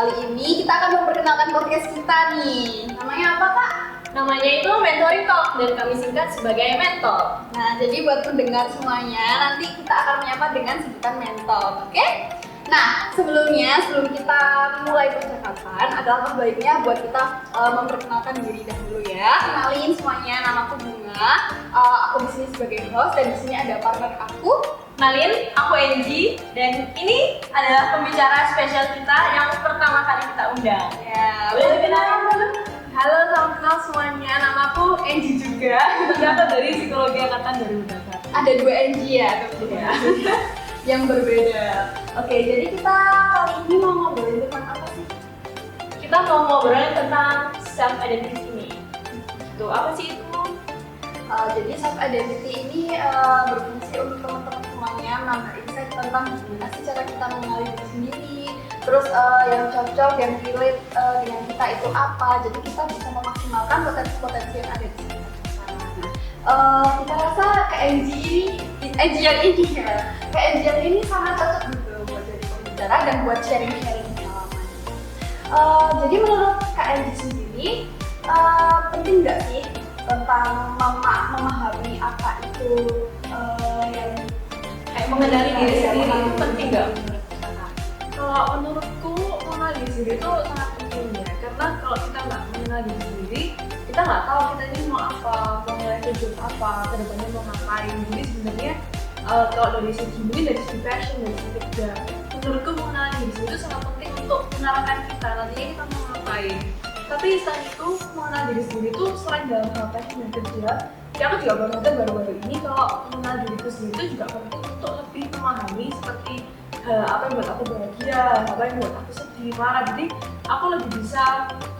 kali ini kita akan memperkenalkan podcast kita nih. Namanya apa, Kak? Namanya itu Mentoring Talk dan kami singkat sebagai Mentor. Nah, jadi buat pendengar semuanya, nanti kita akan menyapa dengan sebutan Mentor, oke? Nah, sebelum kita mulai percakapan, adalah baiknya buat kita memperkenalkan diri dahulu ya. Kenalin semuanya, namaku Bunga. Aku di sini sebagai host dan di sini ada partner aku. Kenalin, aku Angie dan ini adalah pembicara spesial kita yang pertama kali kita undang. Ya, boleh kenalan dulu? Halo, salam kenal semuanya. Namaku Angie juga. Aku dari Psikologi Angkatan 2021. Ada dua Angie ya, tentunya. Yang berbeda. Oke, jadi kita kali ini mau ngobrolin tentang apa sih? Kita mau ngobrolin tentang self identity ini. Itu apa sih itu? Jadi self identity ini berfungsi untuk teman-teman semuanya menambah insight tentang gimana sih cara kita mengenali diri sendiri, terus yang cocok, yang relate dengan kita itu apa. Jadi kita bisa memaksimalkan potensi-potensi yang ada di sekitar kita. Kita rasa ke Angie yang ini sangat cocok gitu buat jadi pembicara dan buat sharing-sharing pengalaman. Jadi menurut Kak Angie sendiri, penting nggak sih tentang memahami apa itu yang Kayak mengenali diri sendiri itu penting nggak? Kalau menurutku mengenal diri sendiri itu sangat penting ya, karena kalau kita nggak mengenal diri sendiri, kita nggak tahu kita ini mau apa, mau mulai tujuan apa, kedepannya mau ngapain. Jadi sebenarnya kalau dari segi mungkin dari segi passion, dari segi kerja, menurutku mengenal diri sendiri itu sangat penting untuk mengarahkan kita nantinya kita mau ngapain. Tapi selain itu mengenal diri sendiri itu selain dalam hal passion dan kerja, ya aku juga baru-baru ini kalau mengenal diriku sendiri itu juga penting untuk lebih memahami seperti apa yang buat aku bahagia, apa yang buat aku sedih, marah. Jadi aku lebih bisa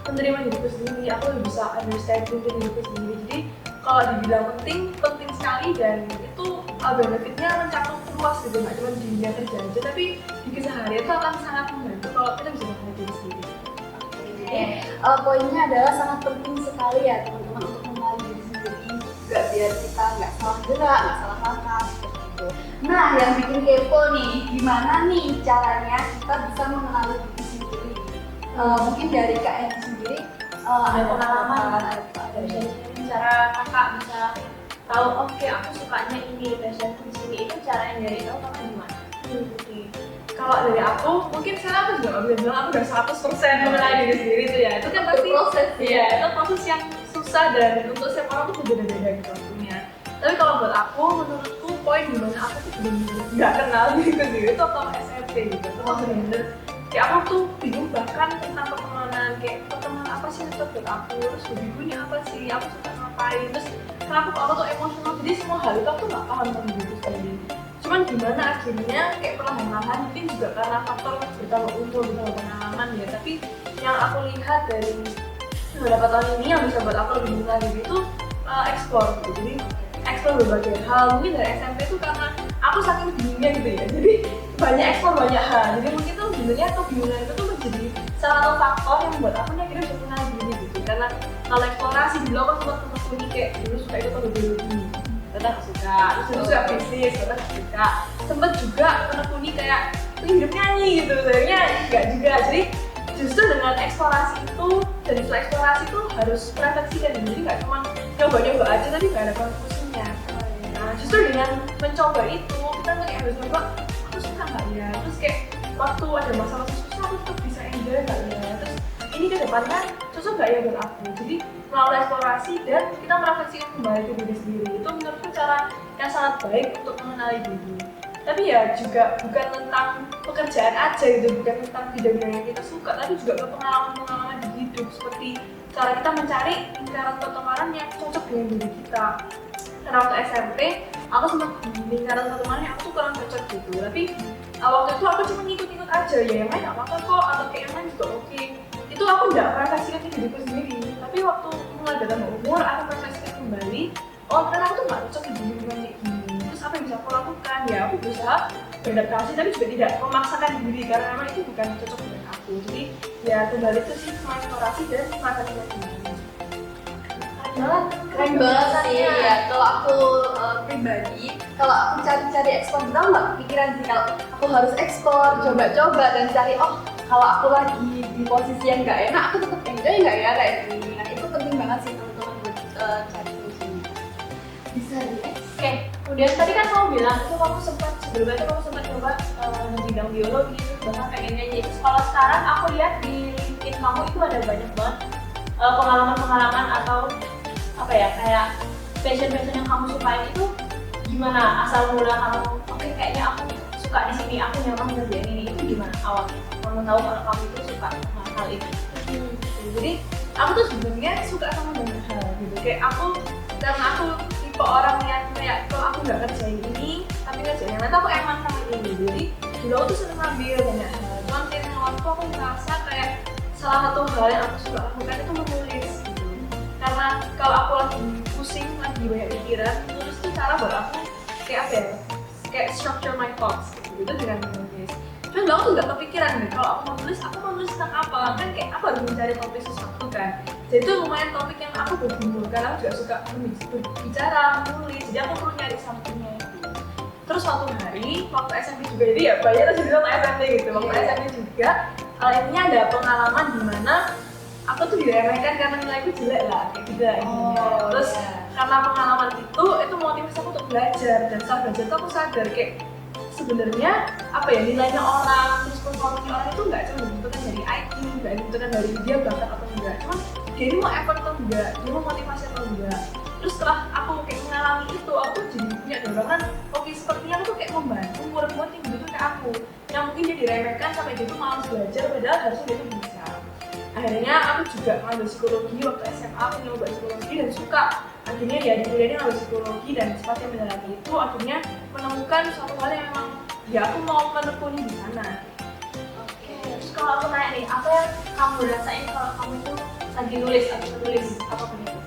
menerima diriku sendiri, aku lebih bisa understanding diriku sendiri. Jadi kalau dibilang penting sekali, dan itu benefitnya mencakup luas gitu, nggak cuma di dunia kerja aja, tapi di keseharian itu akan sangat membantu kalau kita bisa mengenal diri sendiri. Poinnya adalah sangat penting sekali ya teman-teman untuk mengenali diri sendiri juga biar kita nggak salah gerak, nggak salah langkah seperti itu. Nah, yang bikin kepo nih, gimana nih caranya kita bisa mengenali diri sendiri? Mungkin dari Kak Angie sendiri Ada pengalaman dari cara kakak bisa tahu oke, aku sukanya ini, passionku di sini. Itu cara yang dari tahu kakak gimana? Kalau dari aku, mungkin sekarang aku juga nggak bisa bilang aku udah 100% mengenali diri sendiri tuh ya. Itu kan pasti proses ya, itu proses yang susah dan untuk setiap orang tuh berbeda-beda gitu waktunya. Tapi kalau buat aku, menurutku poin dimana aku tuh bener-bener nggak kenal diriku sendiri itu waktu SMP gitu. Itu bener-bener kayak aku tuh bingung bahkan tentang pertemanan, kayak pertemanan apa sih yang cocok buat aku, terus hobinya apa sih, aku suka ngapain, terus kenapa aku tuh emosional. Jadi semua hal itu aku tuh nggak paham tentang diriku sendiri. Cuman gimana akhirnya kayak perlahan-lahan, mungkin juga karena faktor bertambah umur, bertambah pengalaman ya. Tapi yang aku lihat dari beberapa tahun ini yang bisa buat aku lebih mengenal diri itu explore gitu. Jadi explore berbagai hal. Mungkin dari SMP itu karena aku saking bingungnya gitu ya. Jadi banyak explore banyak hal. Jadi mungkin tuh sebenarnya kebingungan itu tuh menjadi salah satu faktor yang membuat aku akhirnya bisa mengenal diri gitu. Karena kalau eksplorasi dulu aku sempat menekuni kayak dulu suka ikut biologi. Ternyata suka, terus suka bisnis, ternyata suka. Sempet juga menekuni kayak hidup nyanyi gitu, sebenarnya enggak juga. Jadi justru dengan eksplorasi itu, dan setelah eksplorasi itu harus merefleksikan diri, nggak cuma nyoba-nyoba aja tapi nggak ada konklusinya. Nah justru dengan mencoba itu, kita kayak harus nyoba, aku suka nggak ya? Terus kayak waktu ada masalah susah, aku tetap bisa enjoy nggak ya? Terus ini ke depannya cocok nggak ya buat aku? Jadi melalui eksplorasi dan kita merefleksikan kembali ke diri sendiri, itu menurutku cara yang sangat baik untuk mengenali diri. Tapi ya juga bukan tentang pekerjaan aja gitu, bukan tentang bidang yang kita suka, tapi juga ke pengalaman-pengalaman di hidup, seperti cara kita mencari lingkaran pertemanan yang cocok dengan diri kita. Karena waktu SMP, aku sempat di lingkaran pertemanan yang aku tuh kurang cocok gitu, tapi waktu itu aku cuma ngikut-ngikut aja, ya yang lain gak apa-apa kok, atau kayak yang lain juga oke. Itu aku nggak merefleksikan ke diriku sendiri, tapi waktu mulai bertambah umur, aku merefleksikan kembali, oh ternyata aku tuh nggak cocok di lingkungan kayak gini. Terus apa yang bisa aku lakukan? Ya aku berusaha beradaptasi, tapi juga tidak memaksakan diri karena memang itu bukan cocok dengan aku. Jadi ya kembali itu sih eksplorasi dan merefleksikan diri. keren banget sih ya. Kalau aku pribadi, kalau aku cari ekspor, tahu nggak pikiran sih kalau aku harus ekspor, coba-coba dan cari, oh kalau aku lagi di posisi yang nggak enak aku tetap enjoy nggak ya kayak gini. Nah itu penting banget sih teman-teman buat cari solusinya. Bisa ya. Oke, kemudian tadi kan kamu bilang itu kamu sempat sebelumnya itu kamu sempat coba di bidang biologi terus bahkan pengen nyanyi. Terus kalau sekarang aku lihat di LinkedIn kamu itu ada banyak banget pengalaman-pengalaman atau apa ya kayak passion yang kamu sukain itu gimana asal mula kamu oke kayaknya aku suka di sini aku nyaman ngerjain ini itu gimana awalnya kamu tahu kalau kamu itu suka sama hal itu. Jadi aku tuh sebenarnya suka sama banyak hal gitu. Kayak aku karena aku tipe orang yang kayak kalau aku nggak kerjain ini tapi ngerjain yang lain tuh aku emang sama ini. Jadi dulu aku tuh seneng ngambil banyak hal. Cuman seiring waktu aku ngerasa kayak salah satu hal yang aku suka lakukan itu menulis gitu. Karena kalau aku lagi pusing, lagi banyak pikiran, menulis tuh cara buat aku kayak apa ya? Kayak structure my thoughts gitu dengan menulis. Cuman dulu aku tuh gak kepikiran nih kalau aku mau nulis tentang apa kan kayak aku harus mencari topik sesuatu kan. Jadi itu lumayan topik yang aku berbumbu karena aku juga suka berbicara, menulis. Jadi aku perlu nyari sampingnya itu. Terus suatu hari waktu SMP juga jadi ya banyak terus juga waktu SMP gitu. Waktu SMP juga ini ada pengalaman di mana aku tuh diremehkan karena nilaiku jelek lah kayak gitu lah intinya. Terus karena pengalaman itu motivasi aku untuk belajar dan setelah belajar tuh aku sadar kayak sebenarnya apa ya nilainya orang terus performanya orang itu nggak cuma ditentukan dari IQ, nggak ditentukan dari dia bakat atau enggak, cuman dia ini mau effort atau enggak, dia mau motivasi atau enggak. Terus setelah aku kayak mengalami itu, aku jadi punya dorongan, oke sepertinya aku tuh kayak membantu murid-murid yang gitu kayak aku, yang mungkin dia diremehkan sampai dia tuh malas belajar padahal harusnya dia tuh bisa. Akhirnya aku juga ngambil psikologi waktu SMA, aku nyoba psikologi dan suka. Akhirnya ya di kuliah ini ngambil psikologi dan semakin mendalami itu akhirnya menemukan suatu hal yang memang ya aku mau menekuni di sana. Oke, terus kalau aku tanya nih, apa yang kamu rasain kalau kamu itu lagi nulis atau menulis apapun itu?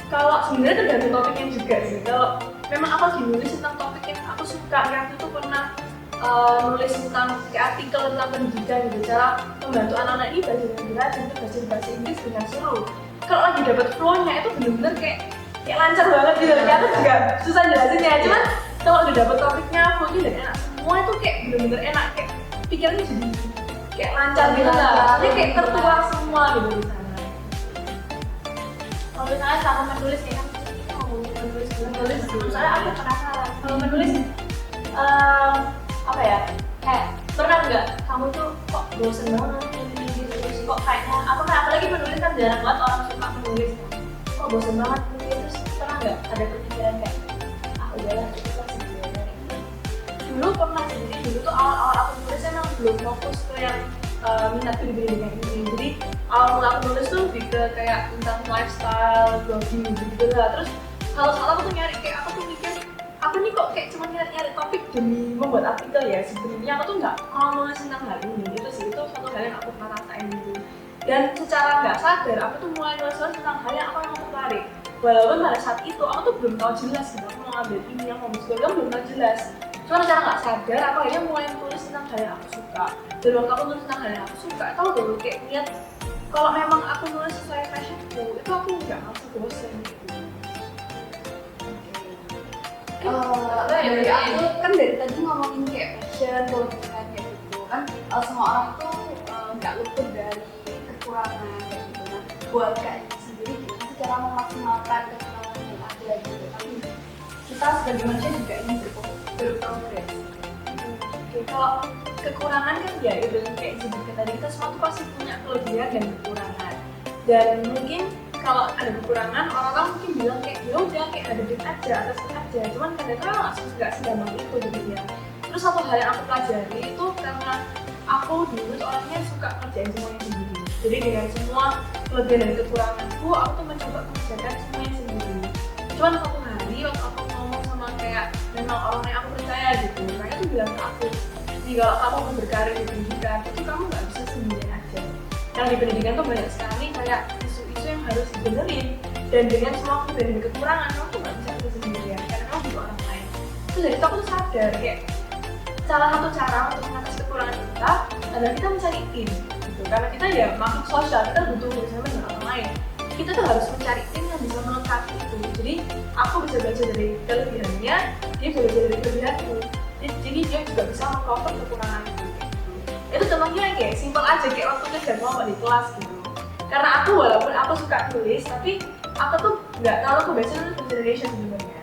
Kalau sebenarnya tergantung topiknya juga sih. Kalau memang aku lagi nulis tentang topik yang aku suka, yang aku tuh pernah nulis tentang kayak artikel tentang pendidikan gitu, cara membantu anak-anak ini belajar belajar belajar bahasa Inggris dengan seru. Kalau lagi dapat flow-nya itu benar-benar kayak lancar banget gitu. Kayak aku juga susah jelasinnya, cuman kalau udah dapet topiknya, flow-nya udah enak semua itu kayak benar-benar enak, kayak pikirannya jadi kayak lancar gitu lah. Jadi kayak tertuang semua gitu di sana. Kalau misalnya sama menulis ya kan kita ngomongin menulis soalnya aku penasaran kalau menulis apa ya kayak pernah nggak kamu tuh kok bosen banget nulis kok kayaknya apalagi menulis kan jarang banget orang suka menulis kok bosen banget nulis terus pernah nggak ada kepikiran kayak udahlah cukup lah sebenarnya dulu pernah sih, jadi dulu tuh awal-awal aku nulis emang belum fokus ke yang minatku di bidang ini. Jadi awal mula aku nulis tuh lebih ke kayak tentang lifestyle, blogging gitu lah. Terus kalau aku tuh nyari kayak aku tuh mikir aku nih kok kayak cuma nyari topik demi membuat artikel ya. Sebenarnya aku tuh nggak mau nulis tentang hal ini. Itu sih itu suatu hal yang aku pernah rasain gitu. Dan secara nggak sadar aku tuh mulai nulis tentang hal yang aku emang tertarik. Walaupun pada saat itu aku tuh belum tahu jelas gitu, aku mau ambil ini, yang mau psikologi belum tahu jelas. Cuma secara nggak sadar aku akhirnya mulai tulis tentang hal yang aku suka. Dan waktu aku nulis tentang hal yang aku suka, tau dulu kayak niat kalau memang aku nulis sesuai passionku, itu aku nggak merasa bosan gitu. Dari aku kan dari tadi ngomongin kayak passion, kebutuhan kayak gitu kan semua orang tuh nggak luput dari kekurangan kayak gitu. Nah, buat kak sendiri gimana sih cara memaksimalkan kekurangan yang ada gitu? Tapi kita sebagai manusia juga ingin berprogres. Oke, kalau kekurangan kan ya itu kayak disebutkan tadi, kita semua tuh pasti punya kelebihan dan kekurangan. Dan mungkin kalau ada kekurangan, orang-orang mungkin bilang kayak ya udah kayak hadapin aja, atasin aja. Cuman kadang-kadang nggak segampang itu gitu ya. Terus satu hal yang aku pelajari itu karena aku dulu tuh orangnya suka kerjain semuanya sendiri. Jadi dengan semua kelebihan dan kekuranganku, aku tuh mencoba mengerjakan semuanya sendiri. Cuman satu hari waktu aku ngomong sama kayak memang orang yang aku percaya gitu, mereka tuh bilang ke aku, nih kalau kamu mau berkarir di pendidikan, itu kamu nggak bisa sendirian aja. Yang di pendidikan tuh banyak sekali kayak isu-isu yang harus dibenerin, dan dengan semua kelebihan dan kekurangan, kamu tuh nggak bisa sendirian, karena kamu butuh orang lain. Terus dari itu aku tuh sadar kayak salah satu cara untuk mengatasi kekurangan kita adalah kita mencari tim gitu. Karena kita ya makhluk sosial, kita butuh bersama dengan orang lain. Kita tuh harus mencari tim yang bisa melengkapi itu. Jadi aku bisa belajar dari kelebihannya, dia bisa belajar dari kelebihanku. Jadi dia juga bisa meng-cover kekuranganku. Itu contohnya kayak simpel aja, kayak waktu kerja kelompok di kelas gitu. Karena aku walaupun aku suka tulis, tapi aku tuh nggak terlalu kebiasaan nulis bahasa Indonesia sebenarnya.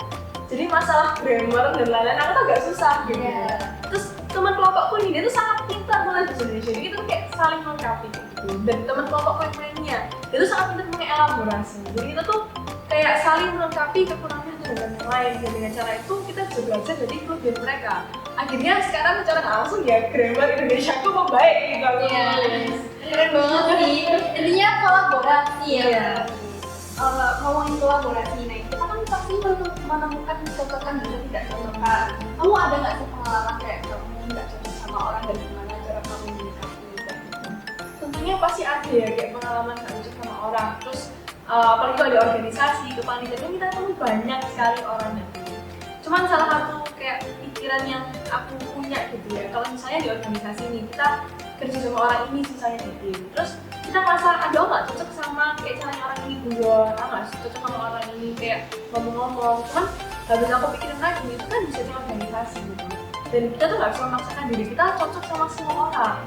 Jadi masalah grammar dan lain-lain aku tuh agak susah gitu. Terus teman kelompokku ini dia tuh sangat pintar nulis bahasa Indonesia, jadi kita tuh kayak saling melengkapi gitu. Dan teman kelompokku yang lainnya dia tuh sangat pintar mengelaborasi. Jadi kita tuh kayak saling melengkapi kekurangan satu dengan yang lain. Dan dengan cara itu kita bisa belajar dari kelebihan mereka. Akhirnya sekarang secara nggak langsung ya grammar Indonesia aku membaik gitu. Keren banget sih. Intinya kolaborasi ya. Iya. Ngomongin kolaborasi, nah kita kan pasti menemukan kecocokan dan tidak kecocokan. Kamu ada nggak sih pengalaman kayak kamu nggak cocok sama orang dan gimana cara kamu menyikapi dan Tentunya pasti ada ya kayak pengalaman nggak cocok sama orang. Terus apalagi kalau di organisasi, kepanitiaan kita tuh banyak sekali orangnya. Cuman salah satu kayak pikiran yang aku punya gitu ya, kalau misalnya di organisasi ini kita kerja sama orang ini susahnya gitu. Terus kita merasa aduh nggak cocok sama kayak caranya orang ini guyon, nggak cocok sama orang ini kayak ngomong-ngomong. Cuman habis aku pikirin lagi itu kan bisa di organisasi gitu. Dan kita tuh nggak bisa memaksakan diri kita cocok sama semua orang.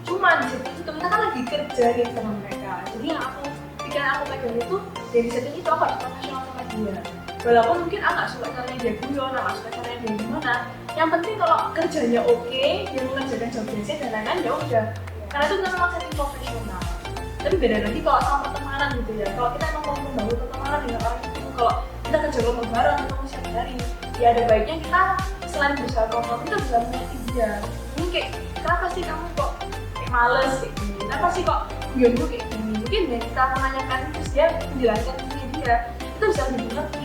Cuman di situ kita kan lagi kerja nih sama mereka. Jadi yang pikiran aku pegang itu dari setting itu aku harus profesional sama dia. Walaupun mungkin aku nggak suka caranya dia guyon, nggak suka caranya dia gimana. Yang penting kalau kerjanya oke, dia mengerjakan job desk dan lain-lain ya udah. Karena itu kita memang setting profesional. Tapi beda lagi kalau sama pertemanan gitu ya. Kalau kita emang mau membangun pertemanan dengan orang itu, kalau kita kerja kelompok bareng atau setiap hari, ya ada baiknya kita selain berusaha kompromi kita bisa mengerti dia. Ini kayak kenapa sih kamu kok kayak males kayak gini? Kenapa sih kok guyon gue kayak gini? Mungkin ya kita menanyakan terus dia menjelaskan dia, kita bisa lebih mengerti.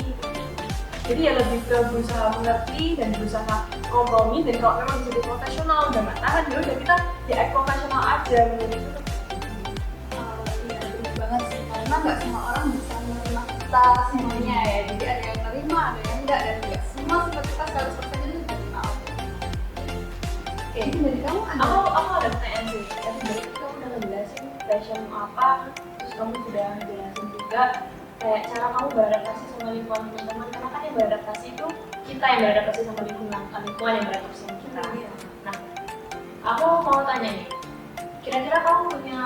Jadi ya lebih ke berusaha mengerti dan berusaha kompromi. Dan kalau memang bisa jadi profesional udah nggak tahan ya udah kita ya act profesional aja menurut itu. iya benar banget sih, karena nggak semua orang bisa menerima kita semuanya ya. Jadi ada yang terima, ada yang enggak, dan nggak semua sifat kita 100% itu diterima. Oke, dari kamu ada? Aku ada pertanyaan sih. Tadi dari kamu udah ngejelasin passion apa, terus kamu sudah ngejelasin juga kayak cara kamu beradaptasi sama lingkungan teman-teman. Karena kan yang beradaptasi itu kita yang beradaptasi sama lingkungan yang beradaptasi sama kita. Nah, aku mau tanya nih, kira-kira kamu punya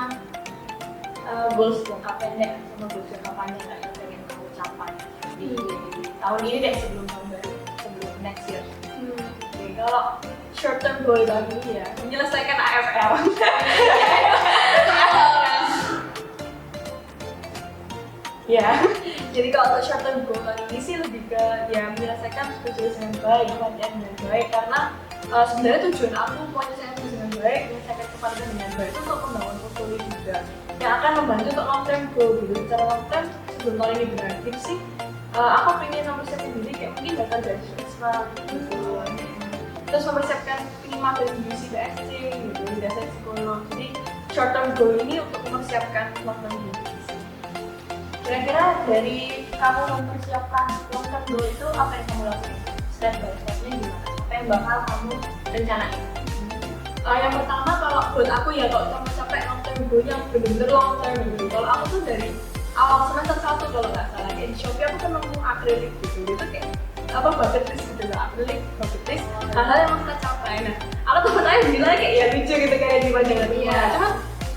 goals jangka pendek sama goals jangka panjang yang pengen kamu capai di tahun ini deh, sebelum tahun baru, sebelum next year? Oke, kalau short term goal tahun ini ya menyelesaikan AFL. Ya, jadi kalau untuk short term goal tahun ini sih lebih ke ya menyelesaikan tugas dengan baik, latihan dengan baik. Karena sebenarnya tujuan aku menyelesaikan tugas dengan baik, menyelesaikan kepanitiaan dengan baik itu untuk membangun portfolio juga yang akan membantu untuk long term goal gitu. Secara long term sebelum tahun ini berakhir sih, aku pengen mempersiapkan diri kayak mungkin daftar beasiswa gitu. Terus mempersiapkan minimal dari UC BSC gitu, di dasar psikolog. Jadi short term goal ini untuk mempersiapkan long term goal. Kira-kira dari kamu mempersiapkan long term goal itu apa yang kamu lakukan? Step by stepnya gimana? Apa yang bakal kamu rencanain? Yang pertama kalau buat aku ya kalau kamu capai long term goal yang benar-benar long term gitu. Kalau aku tuh dari awal semester 1 kalau nggak salah kayak di Shopee aku kan nemu akrilik gitu. Itu kayak apa bucket list gitu lah, akrilik bucket list hal-hal yang mau kita capai. Nah, aku tuh pertanyaan bilang kayak ya lucu gitu kayak di majalah dia. Cuman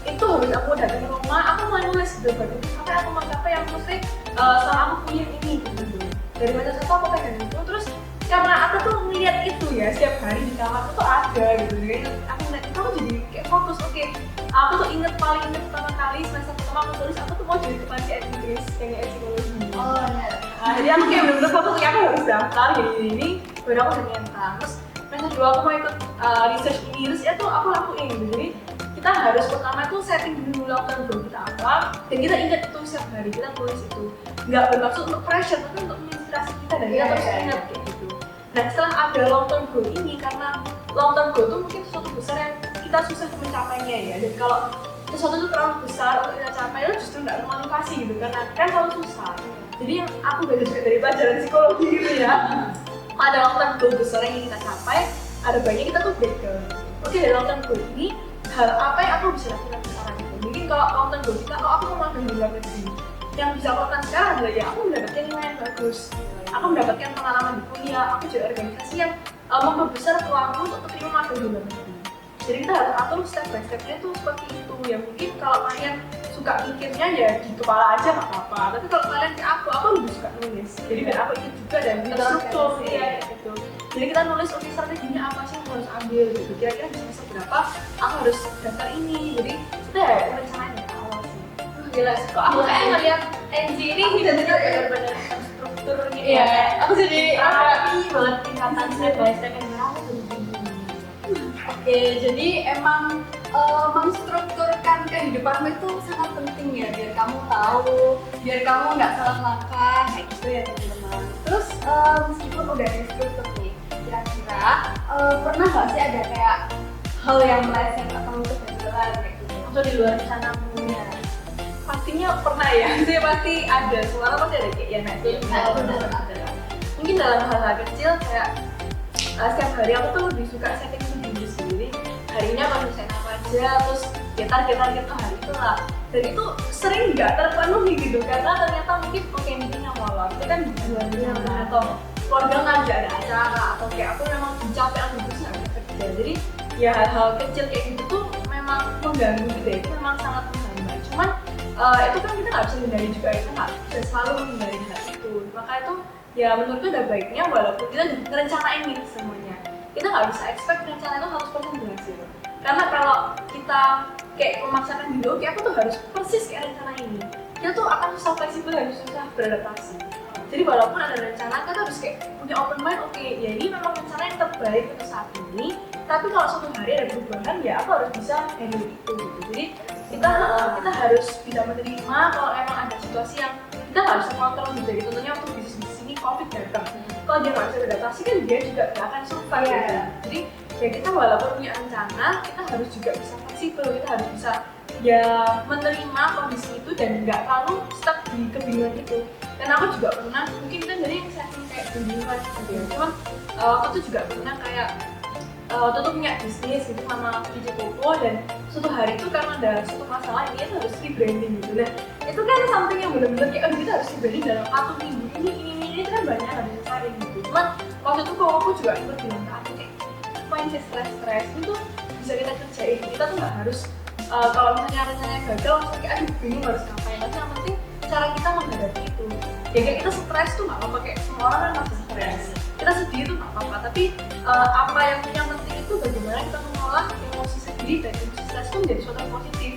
itu habis aku datang ke rumah, aku mulai nulis gitu bucket list apa yang aku mau capai yang mesti selama aku punya ini gitu. Dari semester 1 aku pengen itu, terus karena aku tuh ngeliat itu ya setiap hari di kamar tuh ada gitu. Jadi aku ngeliat itu aku jadi kayak fokus, oke. Aku tuh paling inget pertama kali semester pertama aku tulis aku tuh mau jadi kepanitiaan Inggris kayak psikologi. Oh iya. Jadi aku kayak bener-bener fokus kayak aku harus daftar ini baru aku udah nyentang. Terus semester 2 aku mau ikut research ini, terus ya tuh aku lakuin gitu. Jadi kita harus pertama tuh setting dulu long term goal kita apa, dan kita ingat itu setiap hari kita tulis itu. Nggak bermaksud untuk pressure, tapi untuk menginspirasi kita dan kita terus ingat kayak gitu. Nah setelah ada long term goal ini, karena long term goal itu mungkin sesuatu besar yang kita susah mencapainya ya. Dan kalau sesuatu itu terlalu besar untuk kita capai itu justru nggak memotivasi gitu, karena kan terlalu susah. Jadi yang aku belajar juga dari pelajaran psikologi gitu ya, ada long term goal besar yang ingin kita capai, ada baiknya kita tuh breakdown. Oke, dari long term goal ini hal apa yang aku bisa lakukan sekarang itu. Mungkin kalau long term goal kita, aku mau magang di luar negeri, yang bisa aku lakukan sekarang adalah ya aku mendapatkan nilai yang bagus, aku mendapatkan pengalaman di kuliah, aku jadi organisasi yang memperbesar peluangku untuk terima magang di luar negeri. Jadi kita harus atur step by stepnya tuh seperti itu. Ya mungkin kalau kalian suka mikirnya ya di kepala aja nggak apa-apa. Tapi kalau kalian kayak aku lebih suka nulis. Jadi biar aku ikut juga dan terstruktur ya gitu. Jadi kita nulis oke strateginya apa sih yang aku harus ambil gitu. Kira-kira di semester berapa aku harus daftar ini. Jadi kita ya rencanain dari awal sih. Gila sih, kok aku kayak ngeliat NG ini hidupnya bener-bener struktur gitu Iya, ya. aku jadi Rapi banget tingkatan step by step yang berapa tuh. Oke, jadi emang menstrukturkan kehidupanmu itu sangat penting ya, biar kamu tahu, biar kamu nggak salah langkah, kayak gitu ya teman-teman. Terus meskipun udah ada struktur nih, kira-kira pernah nggak sih ada kayak hal yang meleset atau kegagalan kayak gitu? Atau di luar rencanamu ya. Pastinya pernah ya, saya pasti ada, suara pasti ada kayak ya naik Ada. mungkin dalam hal-hal kecil kayak setiap hari aku tuh lebih suka setting diri sendiri harinya kalau misalnya apa aja, terus ya target hari itu lah, dan itu sering nggak terpenuhi gitu karena ternyata mungkin oke meetingnya molor itu kan bulannya atau keluarga ngajak ada acara atau kayak aku memang capek atau bisa kerja, jadi ya hal-hal kecil kayak gitu tuh memang mengganggu gitu ya, itu memang sangat menghambat. Cuman itu kan kita nggak bisa hindari juga, kita nggak bisa selalu menghindari hal itu, maka itu ya menurutku udah baiknya walaupun kita ngerencanain nih semuanya, kita nggak bisa expect rencana itu 100% berhasil, karena kalau kita kayak memaksakan diri, oke aku tuh harus persis kayak rencana ini, kita tuh akan susah fleksibel dan susah beradaptasi. Jadi walaupun ada rencana, kita harus kayak punya open mind, oke ya ini memang rencana yang terbaik untuk saat ini, tapi kalau suatu hari ada perubahan ya aku harus bisa handle itu gitu. Jadi kita harus bisa menerima kalau emang ada situasi yang kita nggak bisa kontrol gitu. Jadi tentunya untuk bisnis ini COVID datang, kalau dia nggak bisa beradaptasi kan dia juga nggak akan survive gitu. Jadi ya kita walaupun punya rencana, kita harus juga bisa fleksibel, kita harus bisa ya menerima kondisi itu dan nggak terlalu stuck di kebingungan itu. Dan aku juga pernah, mungkin kan dari yang saya kayak kebingungan gitu ya, cuman aku tuh juga pernah kayak waktu itu punya bisnis gitu sama Biji Koko, dan suatu hari itu karena ada suatu masalah ini itu harus rebranding gitu. Nah itu kan something yang benar-benar kayak kita harus rebranding dalam 1 minggu ini itu kan banyak harus disaring gitu. Cuman waktu itu kok aku juga ikut bilang ke aku kayak main stres itu bisa kita kerjain, kita tuh nggak harus kalau misalnya rencananya gagal langsung kayak aduh bingung harus ngapain, tapi yang penting cara kita menghadapi itu. Ya kayak kita stres tuh nggak apa-apa, kayak semua orang kan pasti stres, kita sedih itu nggak apa-apa, tapi apa yang penting itu bagaimana kita mengolah emosi sedih dan emosi stres itu menjadi sesuatu yang positif.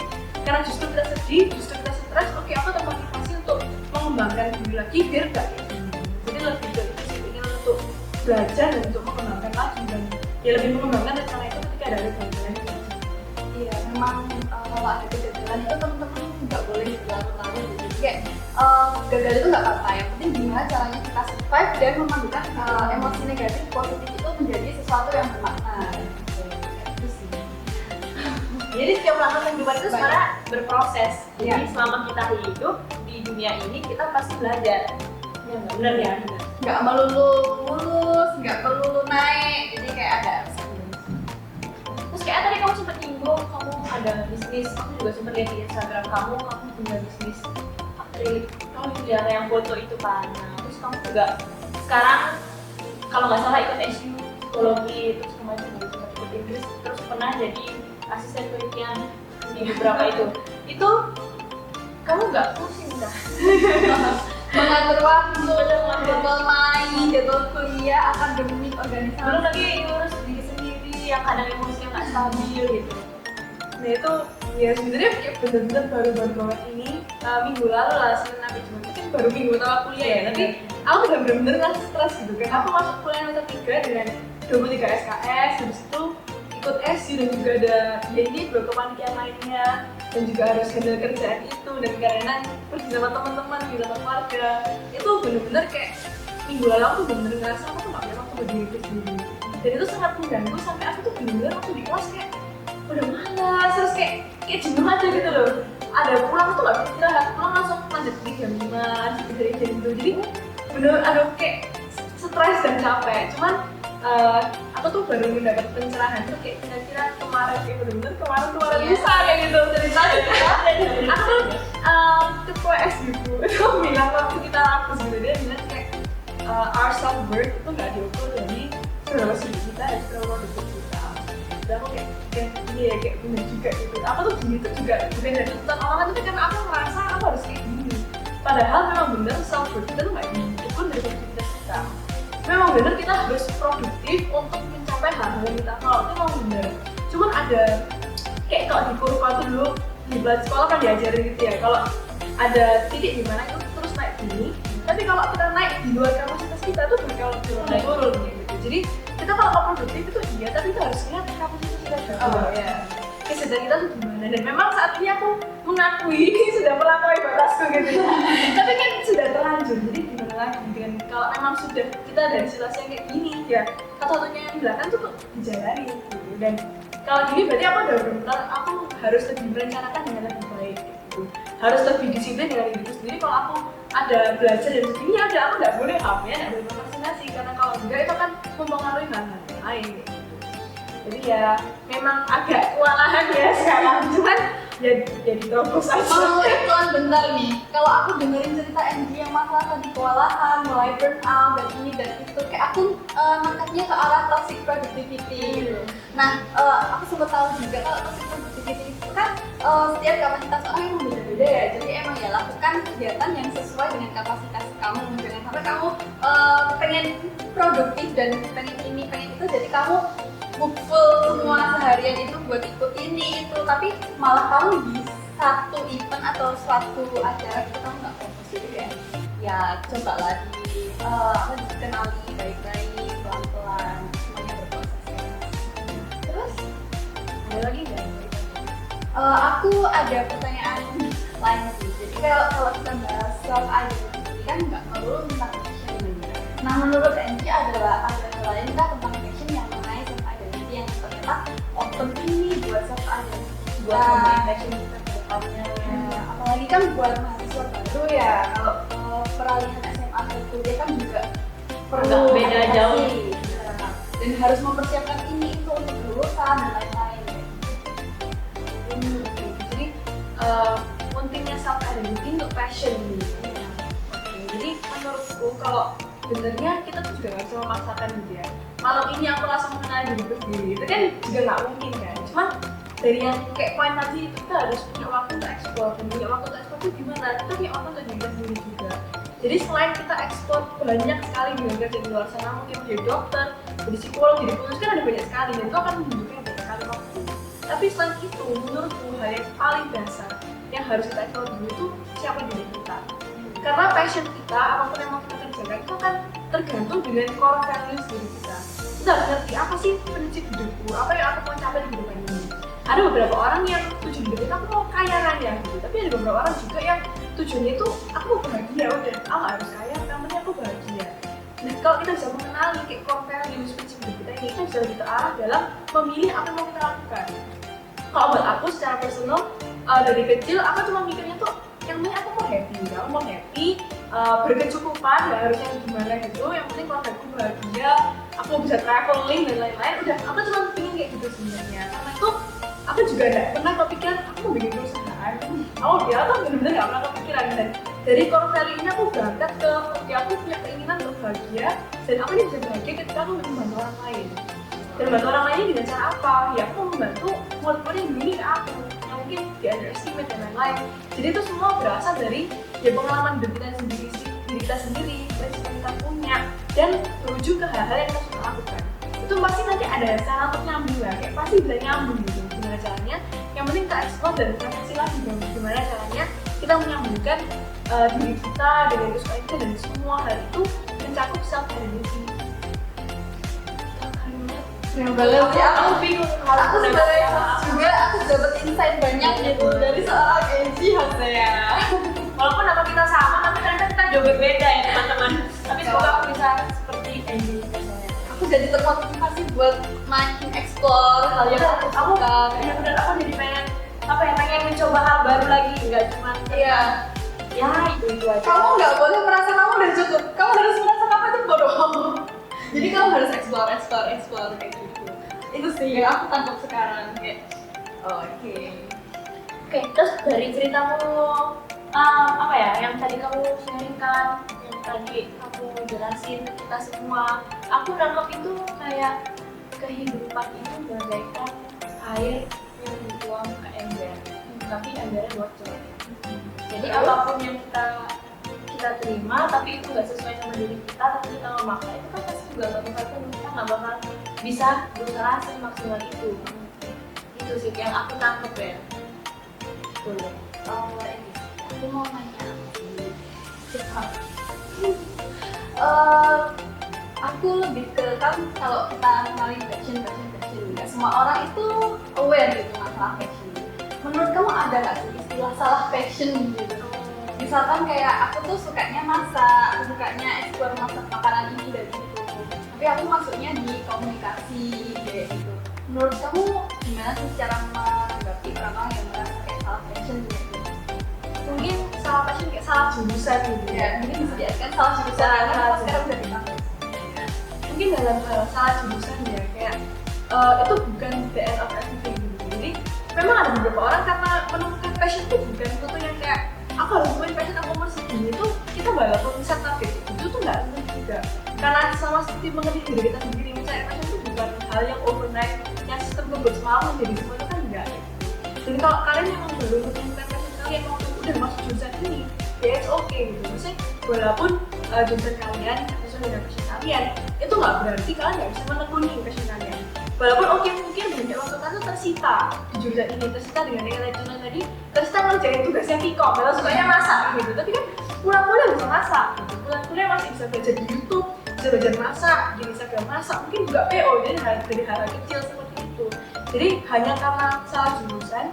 Karena justru kita sedih, justru kita stres, oke aku termotivasi untuk mengembangkan diri lagi biar gak kayak gini. Jadi lebih ke itu sih, ingin untuk belajar dan untuk mengembangkan lagi, dan ya lebih mengembangkan rencana itu ketika ada kegagalan. Iya, memang kalau ada kegagalan itu teman-teman nggak boleh berlarut-larut gitu. Kayak gagal itu nggak apa-apa, yang penting gimana caranya kita survive dan memandukan emosi negatif positif itu menjadi sesuatu yang bermakna. Itu sih. Jadi setiap langkah kehidupan itu sebenarnya berproses. Jadi Iya. selama kita hidup di dunia ini kita pasti belajar. Ya nggak benar ya. Nggak melulu mulus, nggak perlu naik, jadi kayak ada Terus kayak tadi kamu sempat nyinggung kamu ada bisnis, aku juga sempat lihat di Instagram kamu punya bisnis akrilik. Kamu juga yang foto itu kan. Nah, terus kamu juga sekarang kalau nggak salah ikut SU psikologi, terus kemarin juga sempat ikut Inggris, terus pernah jadi asisten penelitian di beberapa itu kamu nggak pusing kah? mengatur waktu, jadwal main, jadwal kuliah, akademik, organisasi. Belum lagi ngurus diri sendiri yang kadang emosi yang nggak stabil gitu. Nah itu ya sebenarnya kayak bener-bener baru-baru banget ini minggu lalu lah Senin sampai Jumat, itu kan baru minggu pertama kuliah ya, tapi aku udah bener-bener ngerasa stres gitu kan. Aku masuk kuliah semester 3 dengan 23 SKS, habis itu ikut SU dan juga ada ya ini kepanitiaan lainnya, dan juga harus handle kerjaan itu, dan karena pergi sama teman-teman, pergi sama keluarga, itu bener-bener kayak minggu lalu aku tuh bener-bener ngerasa aku tuh gak punya waktu berdiri sendiri, dan itu sangat mengganggu sampai aku tuh bener-bener waktu di kelas kayak udah malas, terus kayak jenuh aja gitu loh. Ada pulang tuh gak bisa istirahat, pulang langsung lanjut di jam 5, gitu dari jam itu, jadi bener aduh kayak stres dan capek. Cuman aku tuh baru mendapat pencerahan tuh kayak kira-kira kemarin kayak bener-bener kemarin lusa kayak gitu ceritanya. Aku tuh ketua SU itu bilang waktu kita hapus gitu, dia bilang kayak our self worth itu nggak diukur dari seberapa sibuk kita dan seberapa produktif kita. gitu. Aku kayak iya kayak bener juga gitu. Aku tuh gini tuh juga bukan dari tuntutan orang, tapi karena aku ngerasa aku harus kayak gini. Padahal memang bener self worth kita tuh nggak gini, itu pun dari produktivitas kita. Memang bener kita harus produktif untuk mencapai hal-hal yang kita mau, itu memang bener. Cuman ada kayak kalau di kurva tuh dulu di belajar sekolah kan diajarin gitu ya, kalau ada titik di mana itu terus naik gini, tapi kalau kita naik di luar kapasitas kita tuh bakal turun gitu. Jadi kita kalau mau produktif itu iya, tapi kita harus lihat kapasitas kita juga. Kesadaran kita tuh gimana, dan memang saat ini aku mengakui sudah melampaui batasku gitu. Tapi kan sudah terlanjur, jadi gimana lagi dengan kalau memang sudah kita dari situasi yang kayak gini ya, satu-satunya yang belakang tuh dijalani gitu. Dan kalau gini berarti aku udah benar, aku harus lebih merencanakan dengan lebih baik gitu. Harus lebih disiplin dengan diriku sendiri. Kalau aku ada belajar dari segini ya udah, aku nggak boleh HP, nggak boleh prokrastinasi, karena kalau enggak itu kan mempengaruhi hal-hal yang lain gitu. Jadi ya memang agak kewalahan ya sekarang, cuman ya jadi terobos aja. Oh, iklan bentar nih. Kalau aku dengerin cerita Angie yang masalah tadi kewalahan, mulai burn out dan ini dan itu, kayak aku nangkapnya ke arah toxic productivity gitu. Nah, aku sempat tahu juga kalau toxic productivity itu kan setiap kapasitas orang yang beda-beda ya. Jadi emang ya lakukan kegiatan yang sesuai dengan kapasitas kamu. Jangan sampai kamu pengen produktif dan pengen ini pengen itu, jadi kamu full semua seharian itu buat ikut ini itu, tapi malah kamu di satu event atau suatu acara itu kamu nggak fokus. Jadi kayak ya cobalah dikenali baik-baik, pelan-pelan, semuanya berproses. Terus Ada lagi nggak? aku ada pertanyaan lain sih. Jadi kalau kita bahas self identity kan nggak melulu tentang fashion. Nah, menurut Angie ada hal lain kah tentang fashion yang mengenai self identity yang ternyata penting nih buat self identity buat membuat fashion kita ke depannya. Apalagi kan buat mahasiswa baru ya, kalau peralihan SMA ke kuliah kan juga perlu Agak beda adaptasi. jauh. Dan harus mempersiapkan ini itu untuk lulusan dan lain-lain. Jadi pentingnya self identity untuk fashion gitu. Jadi menurutku kalau sebenarnya kita tuh juga nggak bisa memaksakan gitu ya. Malam ini aku langsung mengenal diriku sendiri, itu kan juga nggak mungkin kan. Cuman dari yang kayak poin tadi itu kita harus punya waktu untuk explore, dan punya waktu untuk explore itu gimana? Kita punya waktu untuk diri kita sendiri juga. Jadi selain kita explore banyak sekali di kerja di luar sana, mungkin jadi dokter, jadi psikolog, jadi penulis, kan ada banyak sekali dan itu akan membutuhkan banyak sekali waktu. Tapi selain itu, menurutku hal yang paling dasar yang harus kita explore dulu itu siapa diri kita. Karena passion kita, apapun yang mau kita kerjakan itu kan tergantung dengan core values diri kita. Kita harus ngerti apa sih prinsip hidupku, apa yang aku mau capai di kehidupan ini. Ada beberapa orang yang tujuan hidupnya aku mau kaya raya gitu, tapi ada beberapa orang juga yang tujuannya itu aku mau bahagia, udah aku harus kaya, yang penting aku bahagia. Nah, kalau kita bisa mengenali kayak core values, prinsip hidup kita ini, kita bisa lebih terarah dalam memilih apa yang mau kita lakukan. Kalau buat aku secara personal, dari kecil aku cuma mikirnya tuh yang penting aku mau happy, berkecukupan, gak harus yang gimana gitu, yang penting keluarga aku bahagia, aku bisa traveling dan lain-lain, udah aku cuma pengen kayak gitu sebenarnya. Karena itu aku juga gak pernah kepikiran aku mau bikin perusahaan. Dia tuh bener-bener gak pernah kepikiran, dan dari core value ini aku berangkat ke aku punya keinginan untuk bahagia, dan aku ini bisa bahagia ketika aku membantu orang lain. Dan membantu orang lain dengan cara apa? Ya aku membantu murid-murid yang begini ke aku, yang mungkin di underestimate dan lain-lain. Jadi itu semua berasal dari ya pengalaman hidup kita sendiri, diri kita sendiri, prinsip yang kita punya, dan menuju ke hal-hal yang kita suka lakukan. Itu pasti nanti ada cara untuk nyambung lah, kayak pasti bisa nyambung gitu. Gimana caranya? Yang penting kita explore dan kita kasih lagi gimana caranya kita menyambungkan diri kita dengan kesukaan kita, dan semua hal itu mencakup self identity. Keren banget sih, Aku bingung harus aku sebenarnya juga aku dapat insight banyak gitu dari seorang Angie Hosea. walaupun nama kita sama, tapi ternyata kita jauh berbeda ya teman-teman. Tapi semoga aku bisa seperti Angie. Aku jadi termotivasi buat makin explore hal yang aku suka. Benar-benar aku jadi pengen mencoba hal baru lagi, nggak cuma Iya. ya itu aja. Kamu nggak boleh merasa kamu udah cukup. Kamu harus merasa kamu itu bodoh. Jadi kamu harus explore kayak gitu. Itu sih yang aku tangkap sekarang kayak. Oke, terus dari ceritamu apa ya yang tadi kamu sharingkan, yang tadi kamu jelasin ke kita semua, aku nangkep itu kayak kehidupan itu bagaikan air yang dituang ke ember, tapi embernya bocor. Jadi apapun yang kita terima, tapi itu nggak sesuai sama diri kita, tapi kita memakai itu kan pasti juga nggak bakal penuh, kita nggak bakal bisa berusaha semaksimal itu. Itu sih yang aku tangkep ya. Boleh. Ini aku mau nanya aku lebih ke kan kalau kita mengenali fashion nggak semua orang itu aware gitu masalah fashion. Menurut kamu ada nggak sih istilah salah fashion gitu? Misalkan kayak aku tuh sukanya masak, aku sukanya explore masak makanan ini dan itu, tapi aku masuknya di komunikasi kayak gitu. Menurut kamu gimana sih cara menanggapi orang yang merasa kayak salah fashion gitu? Mungkin salah fashion kayak salah jurusan gitu Ya, mungkin bisa diartikan salah jurusan karena Salah sekarang udah dipakai. mungkin dalam hal salah jurusan ya kayak itu bukan the end of everything gitu. Jadi memang ada beberapa orang karena menemukan passion itu bukan sesuatu yang kayak aku harus nemuin passion aku umur segini itu kita walaupun bisa target itu tuh nggak tentu juga, karena sama seperti mengerti diri kita sendiri. Misalnya passion itu bukan hal yang overnight yang sistem membuat semalam jadi semua itu kan enggak. Jadi kalau kalian memang baru menemukan passion kalian mau udah masuk jurusan ini ya it's okay gitu. Maksudnya walaupun jurusan kalian sesuai dengan passion kalian itu nggak berarti kalian nggak bisa menekuni passion kalian. Walaupun mungkin banyak waktu kan tuh tersita di jurusan ini, tersita dengan yang contoh tadi, tersita ngerjain tugasnya Viko, kalau sukanya masak gitu. Tapi kan pulang kuliah bisa masak gitu. Pulang kuliah masih bisa belajar di YouTube, bisa belajar masak, di Instagram masak, mungkin juga PO, jadi dari hal kecil seperti itu. Jadi hanya karena salah jurusan,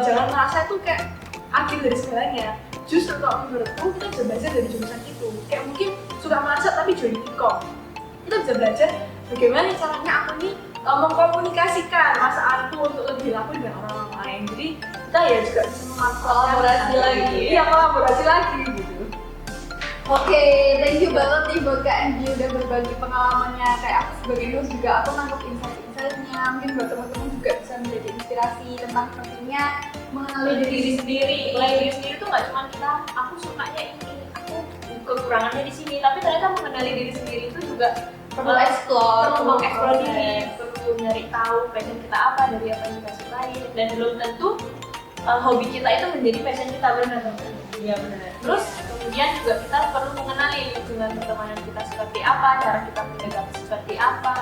jangan merasa itu kayak akhir dari segalanya. Justru kalau menurutku kita bisa belajar dari jurusan itu. Kayak mungkin suka masak tapi join Viko, kita bisa belajar bagaimana caranya aku nih mengkomunikasikan masakanku untuk lebih laku dengan orang lain. Jadi kita ya juga bisa memanfaatkan Kolaborasi lagi. Iya, kolaborasi lagi gitu. Oke, thank you banget nih buat Kak Angie udah berbagi pengalamannya. Kayak aku sebagai host juga aku nangkep insight-insightnya. Mungkin buat teman-teman juga bisa menjadi inspirasi tentang pentingnya mengenali diri sendiri. Mengenali diri sendiri tuh nggak cuma kita, aku sukanya ini, aku kekurangannya di sini, tapi ternyata mengenali diri sendiri itu juga perlu explore, perlu mengeksplor diri, perlu nyari tahu passion kita apa dari apa yang kita sukai, dan belum tentu hobi kita itu menjadi passion kita, benar. Iya benar. Terus kemudian juga kita perlu mengenali lingkungan pertemanan kita seperti apa, cara kita mendekati seperti apa.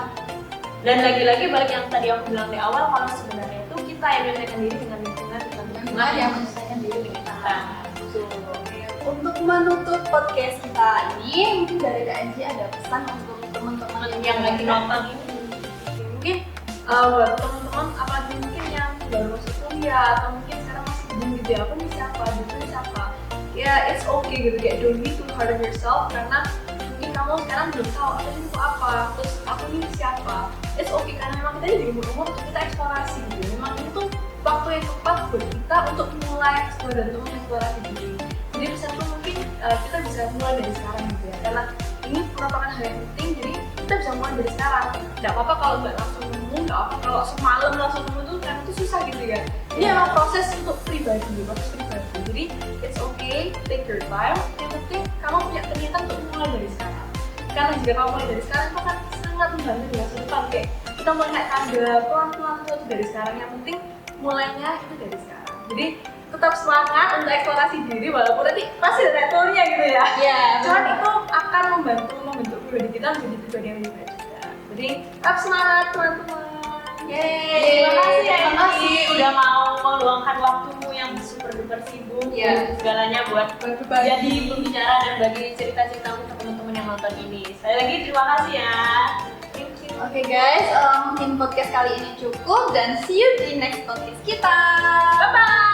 Dan lagi-lagi balik yang tadi aku bilang di awal, kalau sebenarnya itu kita yang menyesuaikan diri dengan lingkungan, lingkungan yang menyesuaikan diri dengan kita. Untuk Untuk menutup podcast kita ini, mungkin dari Kak Angie ada pesan untuk teman-teman yang lagi nonton ini. mungkin buat teman-teman apalagi mungkin yang baru masuk kuliah atau mungkin sekarang masih bingung gitu ya, aku nih siapa, gitu siapa, ya it's okay gitu, kayak don't be too hard on yourself, karena mungkin kamu sekarang belum tahu aku ini tuh apa, terus aku nih siapa. It's okay karena memang kita jadi umur untuk kita eksplorasi gitu. Memang itu tuh waktu yang tepat buat kita untuk mulai eksplor dan untuk mengeksplorasi diri. Jadi pesanku mungkin kita bisa mulai dari sekarang gitu ya, karena ini merupakan hal yang penting. Jadi kita bisa mulai dari sekarang. Nggak apa-apa kalau nggak langsung nemu, nggak apa kalau semalam langsung nemu tuh karena itu susah gitu ya. Ini emang proses untuk pribadi, proses pribadi. Jadi it's okay, take your time. Yang penting kamu punya niatan untuk mulai dari sekarang. Karena jika kamu mulai dari sekarang, itu akan sangat membantu di masa depan. Kayak kita mulai naik tangga pelan-pelan itu dari sekarang. Yang penting mulainya itu dari sekarang. Jadi tetap semangat untuk eksplorasi diri, walaupun nanti pasti ada levelnya gitu ya. Iya. Cuman itu akan membentuk pribadi kita menjadi pribadi yang lebih baik juga. Jadi tetap semangat teman-teman. Yeay. Terima kasih ya Terima kasih. Angie, udah mau meluangkan waktumu yang super duper sibuk Iya. segalanya buat Berbagi. jadi pembicara dan bagi cerita-ceritamu ke teman-teman yang nonton ini. Sekali lagi terima kasih ya. Thank you. Oke guys, mungkin podcast kali ini cukup dan see you di next podcast kita. Bye bye.